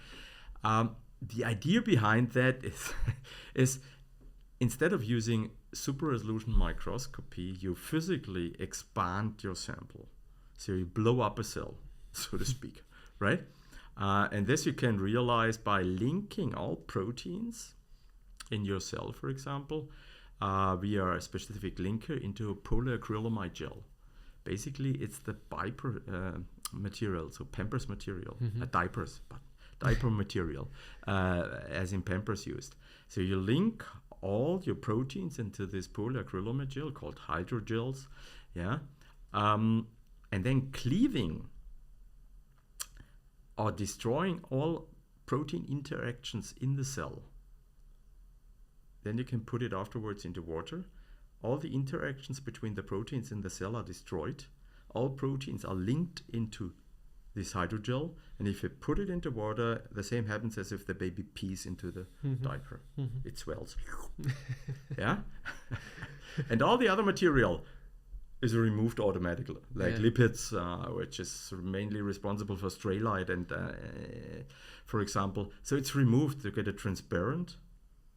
the idea behind that is instead of using super resolution microscopy, you physically expand your sample. So you blow up a cell, so to speak, right? And this you can realize by linking all proteins in your cell, for example, via a specific linker into a polyacrylamide gel. Basically, it's the diaper material, so Pampers material, diapers, but diaper material, as in Pampers used. So you link all your proteins into this polyacrylamide gel called hydrogels, and then cleaving or destroying all protein interactions in the cell. Then you can put it afterwards into water. All the interactions between the proteins in the cell are destroyed. All proteins are linked into this hydrogel, and if you put it into water, the same happens as if the baby pees into the diaper. It swells. Yeah. And all the other material is removed automatically, like lipids, which is mainly responsible for stray light, and for example, so it's removed to get a transparent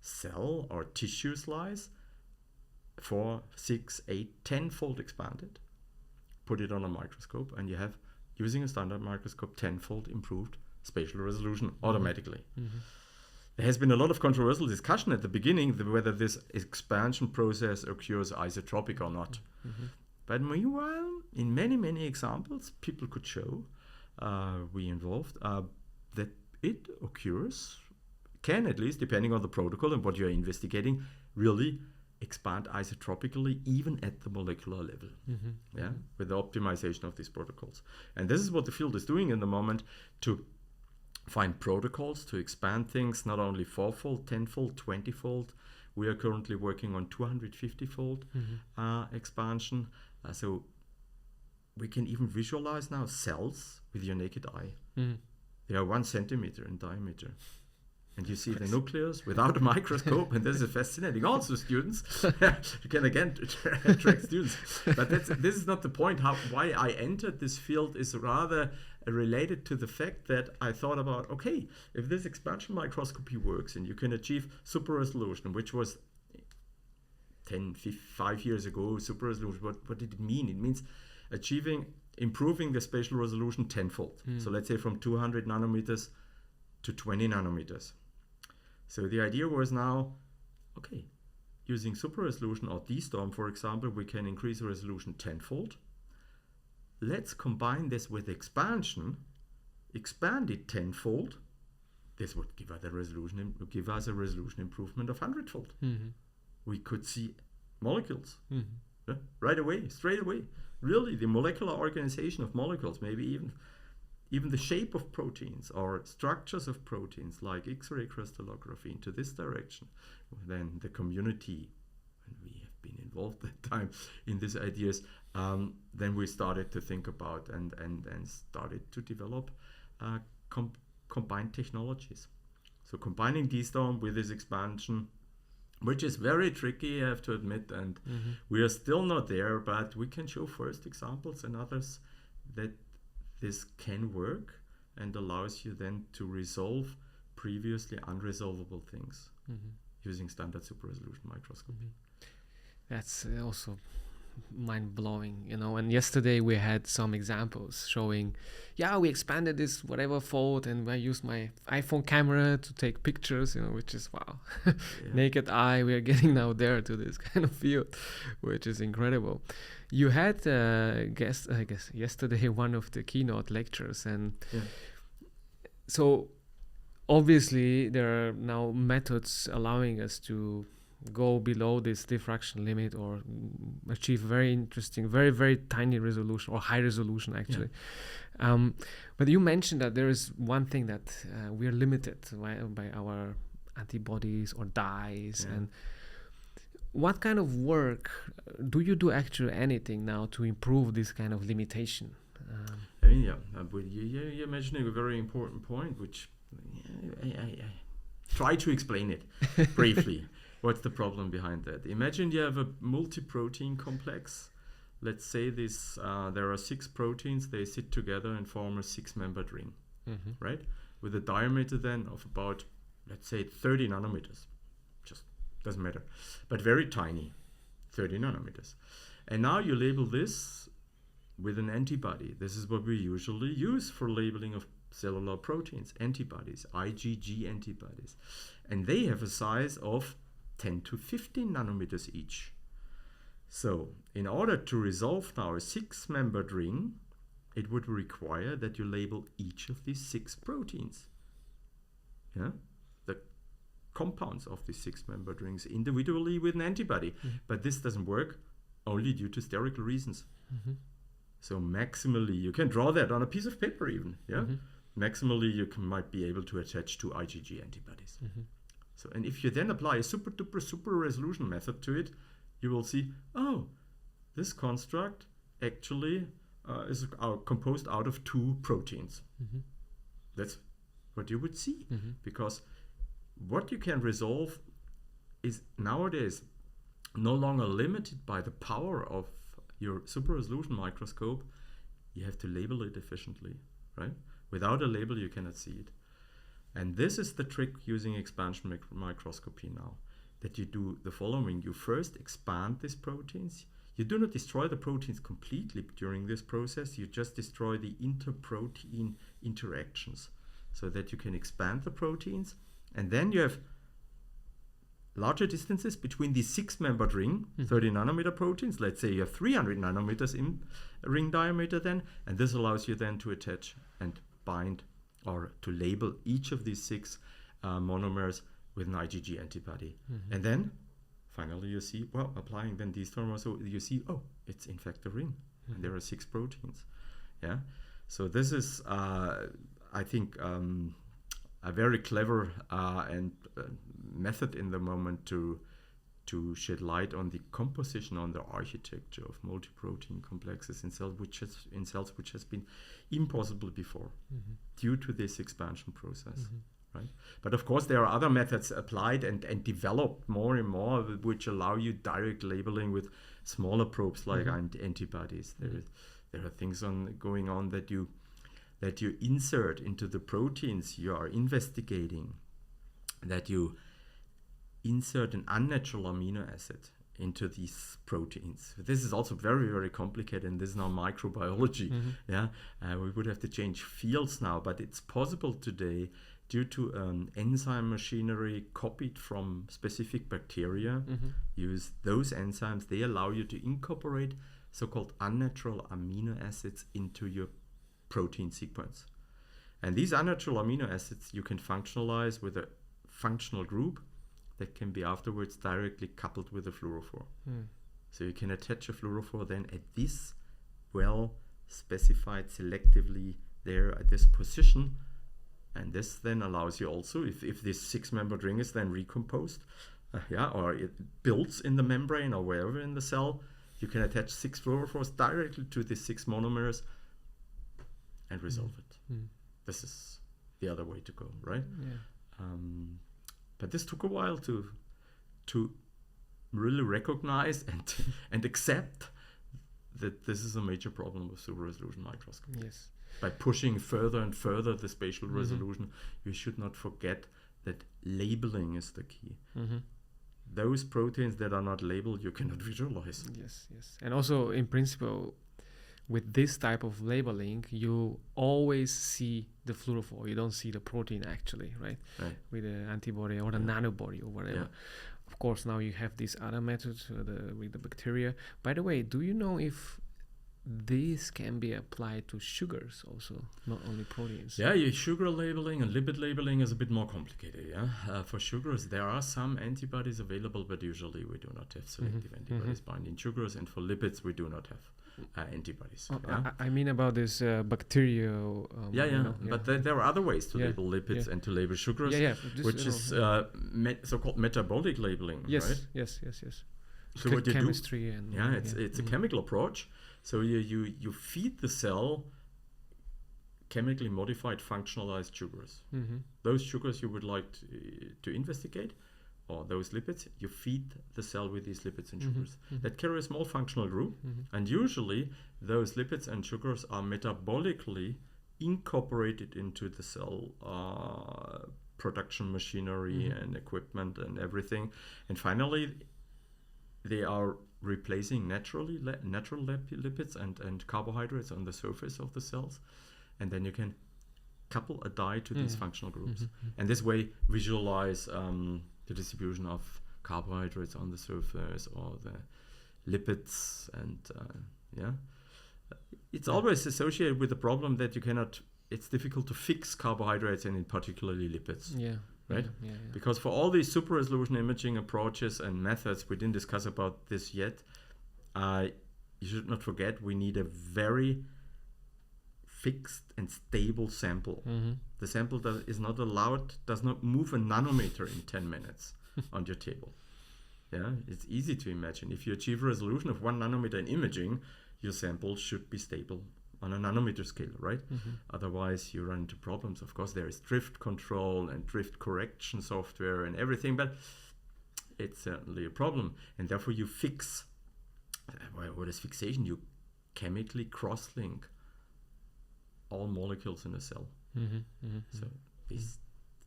cell or tissue slice, 4, 6, 8, 10-fold expanded. Put it on a microscope, and you have, using a standard microscope, 10-fold improved spatial resolution automatically. There has been a lot of controversial discussion at the beginning whether this expansion process occurs isotropic or not. But meanwhile, in many examples, people could show, we involved, that it occurs, can at least, depending on the protocol and what you're investigating, really expand isotropically even at the molecular level, with the optimization of these protocols. And this is what the field is doing in the moment, to find protocols to expand things, not only 4-fold, 10-fold, 20-fold. We are currently working on 250-fold expansion. So we can even visualize now cells with your naked eye. They are 1 centimeter in diameter. And you see the nucleus without a microscope, and this is fascinating. Also, students, you can again attract students. But this is not the point. Why I entered this field is rather related to the fact that I thought about, okay, if this expansion microscopy works and you can achieve super resolution, which was 5 years ago, super resolution, what did it mean? It means improving the spatial resolution 10-fold. So let's say from 200 nanometers to 20 nanometers. So the idea was now, okay, using super resolution or dSTORM, for example, we can increase the resolution 10-fold. Let's combine this with expansion, expand it 10-fold. This would give us a resolution improvement of 100-fold. We could see molecules right away, straight away. Really, the molecular organization of molecules, maybe even the shape of proteins or structures of proteins like X-ray crystallography into this direction. Then the community, and we have been involved at the time in these ideas, then we started to think about and started to develop combined technologies. So combining dSTORM with this expansion, which is very tricky, I have to admit, and we are still not there, but we can show first examples and others that this can work and allows you then to resolve previously unresolvable things using standard super resolution microscopy. That's also mind-blowing, and yesterday we had some examples showing, we expanded this whatever fold, and I used my iPhone camera to take pictures, which is wow. Naked eye, we are getting now there to this kind of field, which is incredible. You had guest, I guess yesterday, one of the keynote lectures, and so obviously there are now methods allowing us to go below this diffraction limit or achieve very interesting, very, very tiny resolution or high resolution actually. But you mentioned that there is one thing that we are limited by our antibodies or dyes. And what kind of work do you do actually anything now to improve this kind of limitation? You're mentioning a very important point, which I try to explain it briefly. What's the problem behind that? Imagine you have a multi-protein complex. Let's say there are 6 proteins. They sit together and form a 6-membered ring, right? With a diameter then of about, let's say, 30 nanometers. Just doesn't matter. But very tiny, 30 nanometers. And now you label this with an antibody. This is what we usually use for labeling of cellular proteins, antibodies, IgG antibodies. And they have a size of 10 to 15 nanometers each. So in order to resolve now a 6-membered ring, it would require that you label each of these 6 proteins. The compounds of these 6-membered rings individually with an antibody. But this doesn't work only due to sterical reasons. So maximally, you can draw that on a piece of paper even. Maximally, you might be able to attach 2 IgG antibodies. So, and if you then apply a super resolution method to it, you will see, this construct actually composed out of 2 proteins. That's what you would see, because what you can resolve is nowadays no longer limited by the power of your super resolution microscope. You have to label it efficiently, right? Without a label, you cannot see it. And this is the trick using expansion microscopy now, that you do the following. You first expand these proteins. You do not destroy the proteins completely during this process. You just destroy the interprotein interactions so that you can expand the proteins. And then you have larger distances between the 6-membered ring, 30 nanometer proteins. Let's say you have 300 nanometers in ring diameter then, and this allows you then to attach and bind or to label each of these 6 monomers with an IgG antibody. And then finally you see, well, applying then dSTORM also, you see, oh, it's in fact a ring, and there are 6 proteins. Yeah. So this is, I think, a very clever and method in the moment to shed light on the composition, on the architecture of multi-protein complexes in cells, which has been impossible before due to this expansion process. Right? But of course, there are other methods applied and developed more and more, which allow you direct labeling with smaller probes like antibodies. There are things going on that you insert into the proteins you are investigating, that you insert an unnatural amino acid into these proteins. This is also very, very complicated, and this is now microbiology. We would have to change fields now, but it's possible today due to enzyme machinery copied from specific bacteria. Use those enzymes. They allow you to incorporate so-called unnatural amino acids into your protein sequence. And these unnatural amino acids you can functionalize with a functional group that can be afterwards directly coupled with a fluorophore. So you can attach a fluorophore then at this well specified selectively there at this position, and this then allows you also, if this 6-membered ring is then recomposed, or it builds in the membrane or wherever in the cell, you can attach 6 fluorophores directly to the 6 monomers and resolve it. This is the other way to go, right? But this took a while to really recognize and accept that this is a major problem with super resolution microscopy. Yes. By pushing further and further the spatial resolution, you should not forget that labeling is the key. Those proteins that are not labeled, you cannot visualize. Yes. And also, in principle, with this type of labeling, you always see the fluorophore. You don't see the protein actually, right? With the antibody or the nanobody or whatever. Of course, now you have this other method with the bacteria. By the way, do you know if this can be applied to sugars also, not only proteins? Sugar labeling and lipid labeling is a bit more complicated. For sugars, there are some antibodies available, but usually we do not have selective antibodies binding sugars, and for lipids, we do not have antibodies. I mean about this bacterial. But there are other ways to label lipids and to label sugars, which is so-called metabolic labeling. Yes. So what you chemistry do, it's a chemical approach. So you feed the cell chemically modified functionalized sugars. Those sugars you would like to investigate, or those lipids, you feed the cell with these lipids and sugars that carry a small functional group, and usually those lipids and sugars are metabolically incorporated into the cell production machinery and equipment and everything, and finally they are replacing natural lipids and carbohydrates on the surface of the cells, and then you can couple a dye to these functional groups, and this way visualize the distribution of carbohydrates on the surface or the lipids, and it's always associated with the problem that you cannot. It's difficult to fix carbohydrates and in particularly lipids. Because for all these super resolution imaging approaches and methods, we didn't discuss about this yet. You should not forget we need a very fixed and stable sample. The sample does not move a nanometer in 10 minutes on your table. It's easy to imagine. If you achieve a resolution of 1 nanometer in imaging, your sample should be stable on a nanometer scale, right? Otherwise you run into problems. Of course, there is drift control and drift correction software and everything, but it's certainly a problem. And therefore you fix, what is fixation? You chemically cross-link all molecules in a cell. So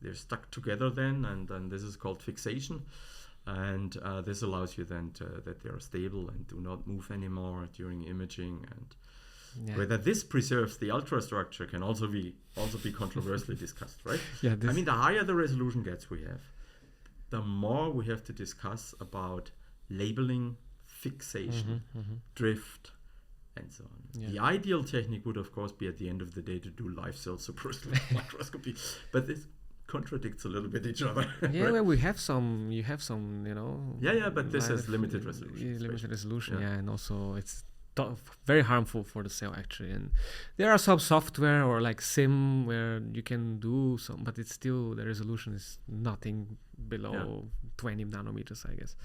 they're stuck together then, and then this is called fixation. And this allows you then that they are stable and do not move anymore during imaging. And whether this preserves the ultrastructure can also be controversially discussed, right? I mean, the higher the resolution gets we have, the more we have to discuss about labeling, fixation, drift, and so on. The ideal technique would, of course, be at the end of the day to do live cell supersonic microscopy, but this contradicts a little bit each other. Well, you have some, but this has limited resolution. Limited resolution, and also it's very harmful for the cell actually. And there are some software or like sim where you can do some, but it's still, the resolution is nothing below 20 nanometers, I guess.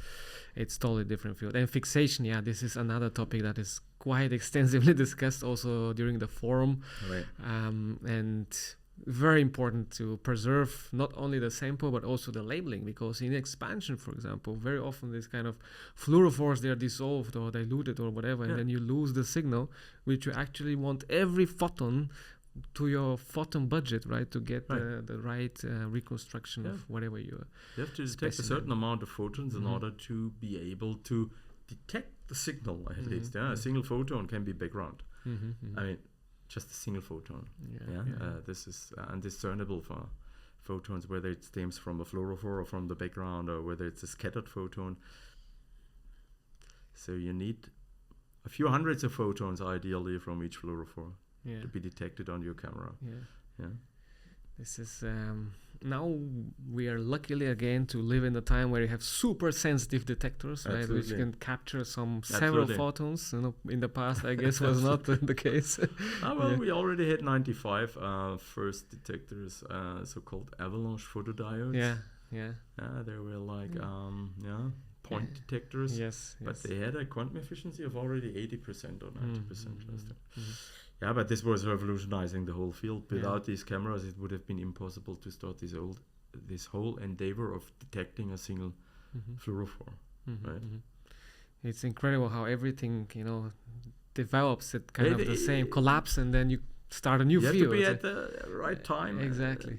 It's totally different field. And fixation, this is another topic that is quite extensively discussed also during the forum. And very important to preserve not only the sample but also the labeling, because in expansion, for example, very often this kind of fluorophores, they are dissolved or diluted or whatever, and then you lose the signal, which you actually want every photon to your photon budget, right, to get the right reconstruction of whatever you have to detect a certain amount of photons in order to be able to detect the signal, at least. A single photon can be background. I mean, just a single photon. This is undiscernible for photons, whether it stems from a fluorophore or from the background, or whether it's a scattered photon. So you need a few hundreds of photons ideally from each fluorophore to be detected on your camera. This is now we are luckily again to live in the time where you have super sensitive detectors, right, which can capture several photons. In the past, I guess, was not the case. We already had 95 first detectors, so-called avalanche photodiodes. They were like point detectors. But they had a quantum efficiency of already 80% or 90%. But this was revolutionizing the whole field. Without these cameras, it would have been impossible to start this whole endeavor of detecting a single fluorophore. It's incredible how everything, develops at kind of the same collapse, and then you start a new field. You have to be at the right time. Exactly.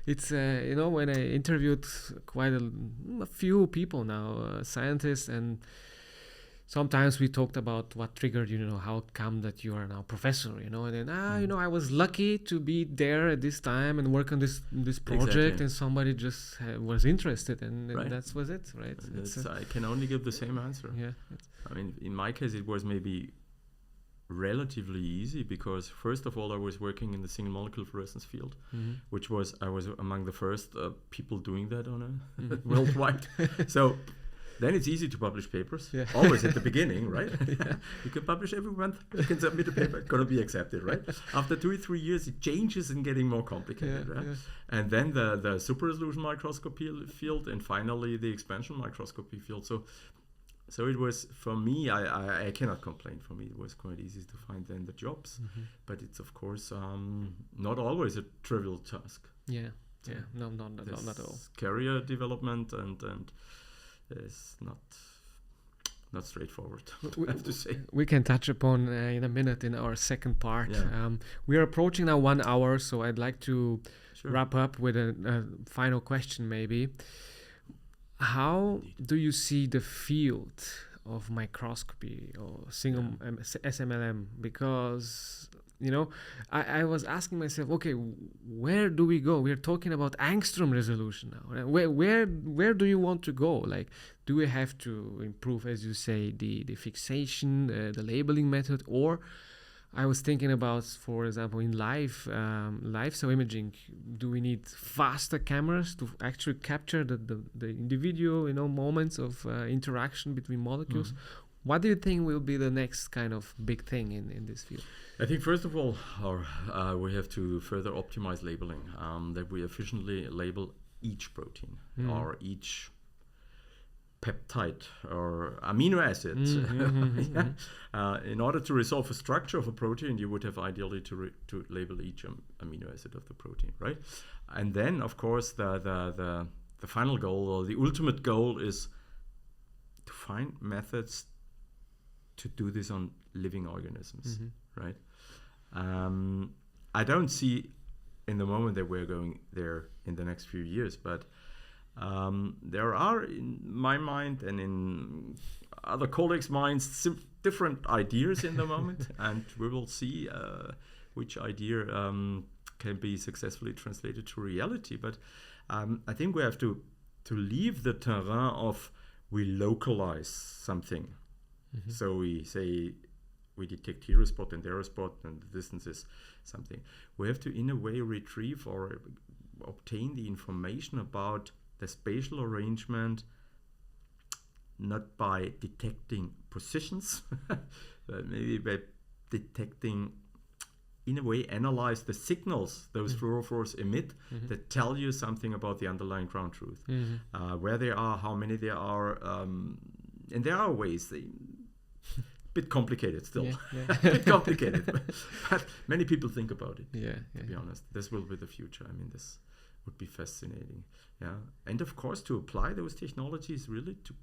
It's, when I interviewed quite a few people now, scientists, and sometimes we talked about what triggered, how come that you are now professor, and then, I was lucky to be there at this time and work on this project, and somebody just was interested, and that was it, right? I can only give the same answer. I mean, in my case, it was maybe relatively easy because, first of all, I was working in the single molecule fluorescence field, I was among the first people doing that on a worldwide. So then it's easy to publish papers, always at the beginning, right? You can publish every month, you can submit a paper, it's going to be accepted, right? After 2 or 3 years, it changes and getting more complicated, right? And then the super resolution microscopy field, and finally the expansion microscopy field. So it was, for me, I cannot complain. For me, it was quite easy to find then the jobs. But it's, of course, not always a trivial task. No, not at all. Career development and it's not straightforward, I have to say. We can touch upon in a minute in our second part. We are approaching now 1 hour, so I'd like to wrap up with a final question maybe. How do you see the field of microscopy or single SMLM? Because I was asking myself, okay, where do we go? We're talking about angstrom resolution now. Where do you want to go? Like, do we have to improve, as you say, the fixation, the labeling method, or I was thinking about, for example, in live cell imaging, do we need faster cameras to actually capture the individual moments of interaction between molecules? What do you think will be the next kind of big thing in this field? I think, first of all, we have to further optimize labeling, that we efficiently label each protein or each peptide or amino acid. In order to resolve a structure of a protein, you would have ideally to label each amino acid of the protein, right? And then, of course, the final goal, or the ultimate goal, is to find methods to do this on living organisms, right? I don't see in the moment that we're going there in the next few years, but there are, in my mind and in other colleagues' minds, different ideas in the moment, and we will see which idea can be successfully translated to reality. But I think we have to leave the terrain of we localize something. So we say we detect here a spot and there a spot, and the distance is something. We have to, in a way, retrieve or obtain the information about the spatial arrangement, not by detecting positions, but maybe by detecting, in a way, analyze the signals those fluorophores emit that tell you something about the underlying ground truth, where they are, how many there are, and there are ways. Bit complicated still, a bit complicated, but many people think about it. To be honest, this will be the future. I mean, this would be fascinating. And of course, to apply those technologies really to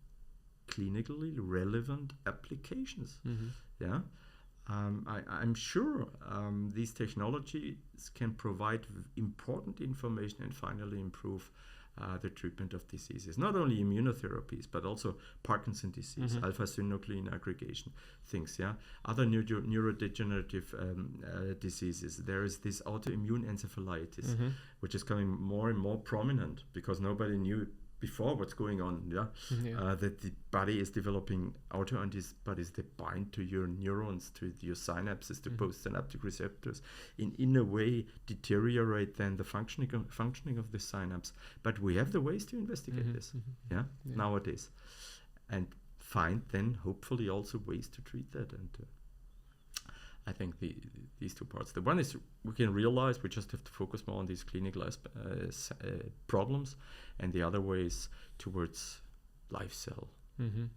clinically relevant applications. I'm sure these technologies can provide important information and finally improve the treatment of diseases, not only immunotherapies, but also Parkinson's disease, alpha-synuclein aggregation things, other neurodegenerative diseases. There is this autoimmune encephalitis, which is becoming more and more prominent because nobody knew before what's going on, that the body is developing autoantibodies that bind to your neurons, to your synapses, to postsynaptic receptors, in a way deteriorate then the functioning of the synapse. But we have the ways to investigate this, nowadays, and find then hopefully also ways to treat that. And I think these two parts. The one is we can realize we just have to focus more on these clinical problems, and the other way is towards life cell,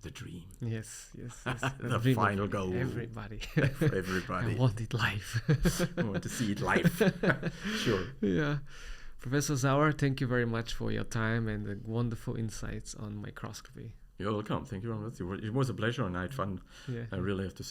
the dream. Yes. The final goal. Everybody. Everybody. I want it live. I want to see it live. Sure. Yeah. Professor Sauer, thank you very much for your time and the wonderful insights on microscopy. You're welcome. Thank you very much. It was a pleasure and I had fun. I really have to say.